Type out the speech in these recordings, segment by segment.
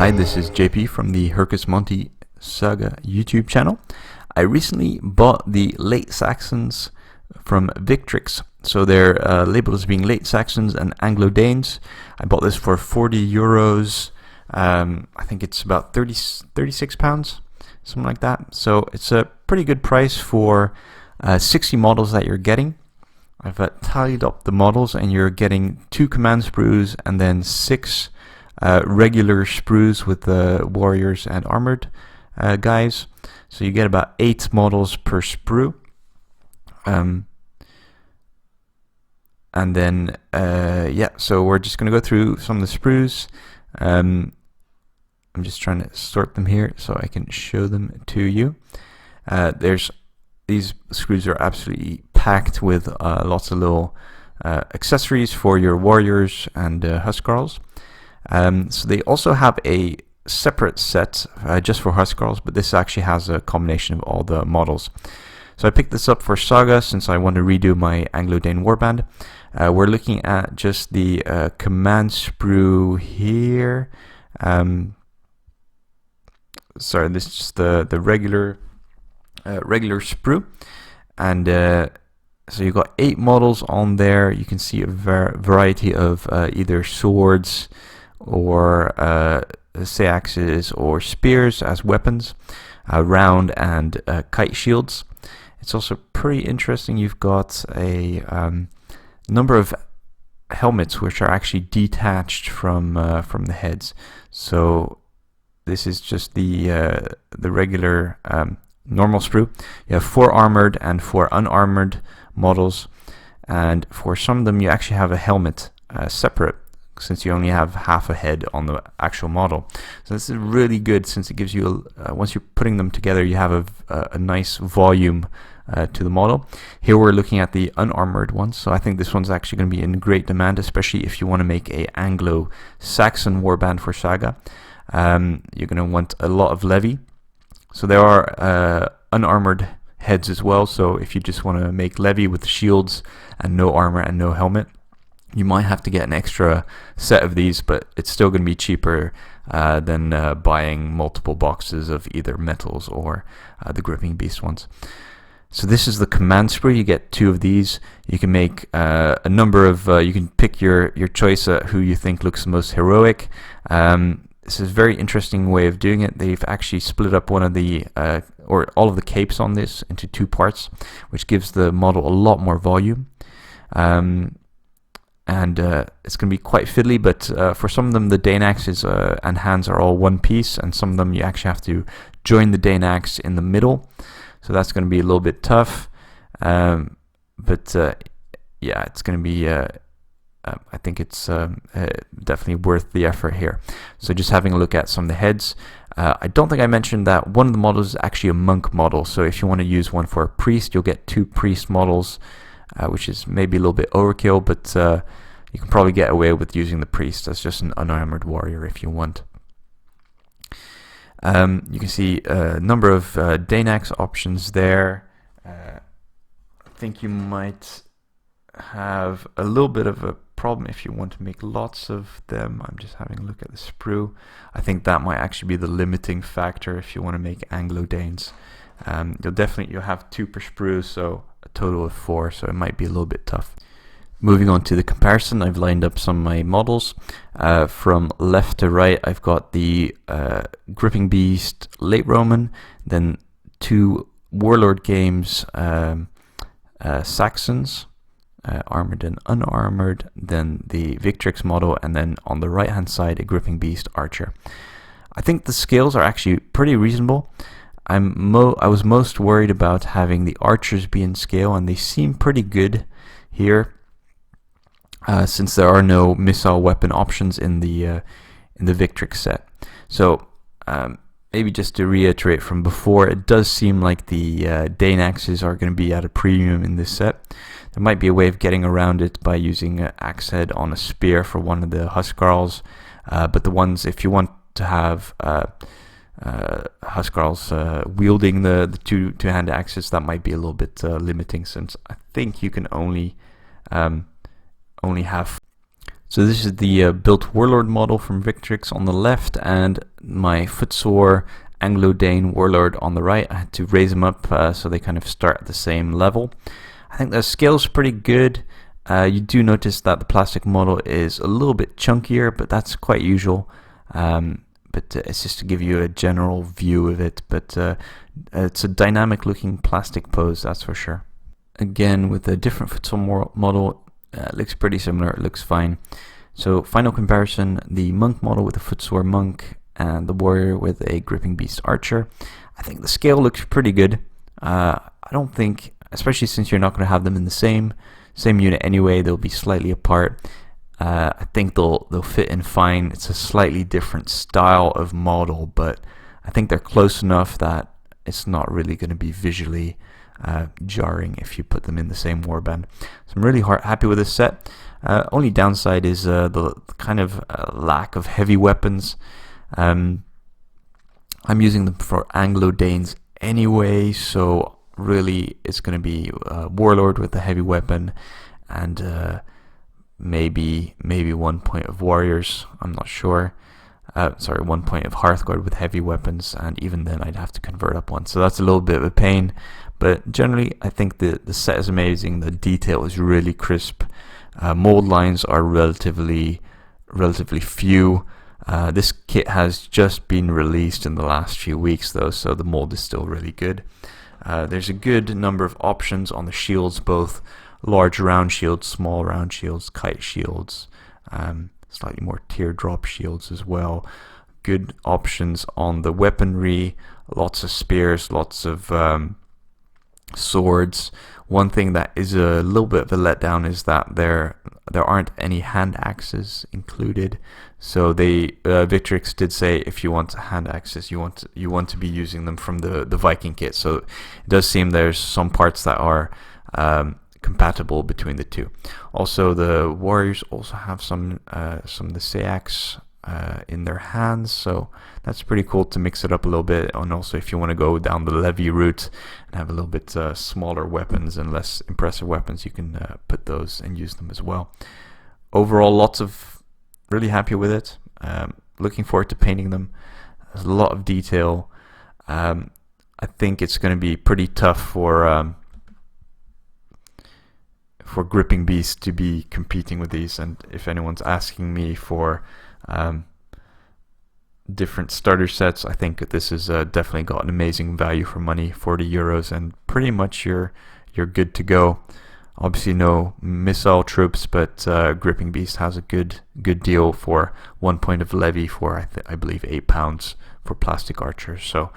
Hi, this is JP from the Hercus Monty Saga YouTube channel. I recently bought the Late Saxons from Victrix. So they're labeled as being Late Saxons and Anglo-Danes. I bought this for 40 euros. I think it's about 36 pounds, something like that. So it's a pretty good price for 60 models that you're getting. I've tallied up the models, and you're getting 2 command sprues and then 6 regular sprues with the warriors and armored guys. So you get about 8 models per sprue. And then so we're just going to go through some of the sprues. I'm just trying to sort them here so I can show them to you. These screws are absolutely packed with lots of little accessories for your warriors and huscarls. So they also have a separate set just for huscarls, but this actually has a combination of all the models. So I picked this up for SAGA since I want to redo my Anglo-Dane warband. We're looking at just the command sprue here. Sorry, this is just the regular sprue, and so you've got 8 models on there. You can see a variety of either swords or axes or spears as weapons, round and kite shields. It's also pretty interesting. You've got a number of helmets which are actually detached from the heads. So this is just the regular normal sprue. You have 4 armored and 4 unarmored models, and for some of them you actually have a helmet separate, since you only have half a head on the actual model. So this is really good, since it gives you once you're putting them together, you have a nice volume to the model. Here we're looking at the unarmored ones, so I think this one's actually going to be in great demand, especially if you want to make a Anglo-Saxon warband for SAGA. You're going to want a lot of levy. So there are unarmored heads as well, so if you just want to make levy with shields and no armor and no helmet, you might have to get an extra set of these, but it's still going to be cheaper than buying multiple boxes of either metals or the gripping beast ones. So this is the command sprue. You get 2 of these. You can make a number of, you can pick your choice who you think looks the most heroic. This is a very interesting way of doing it. They've actually split up one of the, or all of the capes on this into 2 parts, which gives the model a lot more volume. And it's going to be quite fiddly, but for some of them the Dane Axes and hands are all one piece, and some of them you actually have to join the Dane Axe in the middle. So that's going to be a little bit tough, but yeah, it's going to be, I think it's definitely worth the effort here. So just having a look at some of the heads. I don't think I mentioned that one of the models is actually a monk model, so if you want to use one for a priest, you'll get 2 priest models, which is maybe a little bit overkill, but you can probably get away with using the priest as just an unarmored warrior if you want. You can see a number of Dane Axe options there. I think you might have a little bit of a problem if you want to make lots of them. I'm just having a look at the sprue. I think that might actually be the limiting factor if you want to make Anglo-Danes. You'll have 2 per sprue, so a total of 4, so it might be a little bit tough. Moving on to the comparison, I've lined up some of my models. From left to right, I've got the Gripping Beast Late Roman, then 2 Warlord Games Saxons, armored and unarmored, then the Victrix model, and then on the right hand side a Gripping Beast Archer. I think the scales are actually pretty reasonable. I was most worried about having the archers be in scale, and they seem pretty good here, since there are no missile weapon options in the Victrix set. So maybe just to reiterate from before, it does seem like the Dane Axes are going to be at a premium in this set. There might be a way of getting around it by using an axe head on a spear for one of the huscarls, but the ones, if you want to have huscarls wielding the two-hand axes, that might be a little bit limiting, since I think you can only have So this is the built Warlord model from Victrix on the left, and my footsore Anglo-Dane Warlord on the right. I had to raise them up so they kind of start at the same level. I think the scale's pretty good. You do notice that the plastic model is a little bit chunkier, but that's quite usual. But it's just to give you a general view of it. But it's a dynamic looking plastic pose, that's for sure. Again, with a different footsore model, it looks pretty similar, it looks fine. So final comparison, the monk model with a footsore monk and the warrior with a gripping beast archer. I think the scale looks pretty good. I don't think, especially since you're not going to have them in the same unit anyway, they'll be slightly apart. I think they'll fit in fine. It's a slightly different style of model, but I think they're close enough that it's not really going to be visually jarring if you put them in the same warband. So I'm really happy with this set. Only downside is the kind of lack of heavy weapons. I'm using them for Anglo-Danes anyway, so really it's going to be Warlord with a heavy weapon, and maybe 1 point of warriors. I'm not sure. Sorry, 1 point of Hearthguard with heavy weapons, and even then I'd have to convert up one. So that's a little bit of a pain. But generally, I think the set is amazing. The detail is really crisp. Mold lines are relatively few. This kit has just been released in the last few weeks, though, so the mold is still really good. There's a good number of options on the shields, both large round shields, small round shields, kite shields, slightly more teardrop shields as well. Good options on the weaponry, lots of spears, lots of swords. One thing that is a little bit of a letdown is that there aren't any hand axes included. So Victrix did say if you want hand axes, you want to be using them from the Viking kit. So it does seem there's some parts that are compatible between the two. Also, the warriors also have some of the SAGAs in their hands, so that's pretty cool to mix it up a little bit. And also, if you want to go down the levy route and have a little bit smaller weapons and less impressive weapons, you can put those and use them as well. Overall, really happy with it. Looking forward to painting them. There's a lot of detail. I think it's going to be pretty tough for gripping beasts to be competing with these. And if anyone's asking me for different starter sets, I think this is definitely got an amazing value for money, 40 euros, and pretty much you're good to go. Obviously no missile troops, but gripping beast has a good deal for 1 point of levy for I believe £8 for plastic archers. So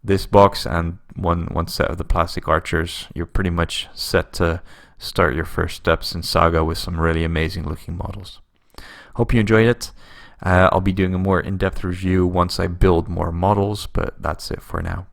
this box and one set of the plastic archers, you're pretty much set to start your first steps in SAGA with some really amazing looking models. Hope you enjoyed it. I'll be doing a more in-depth review once I build more models, but that's it for now.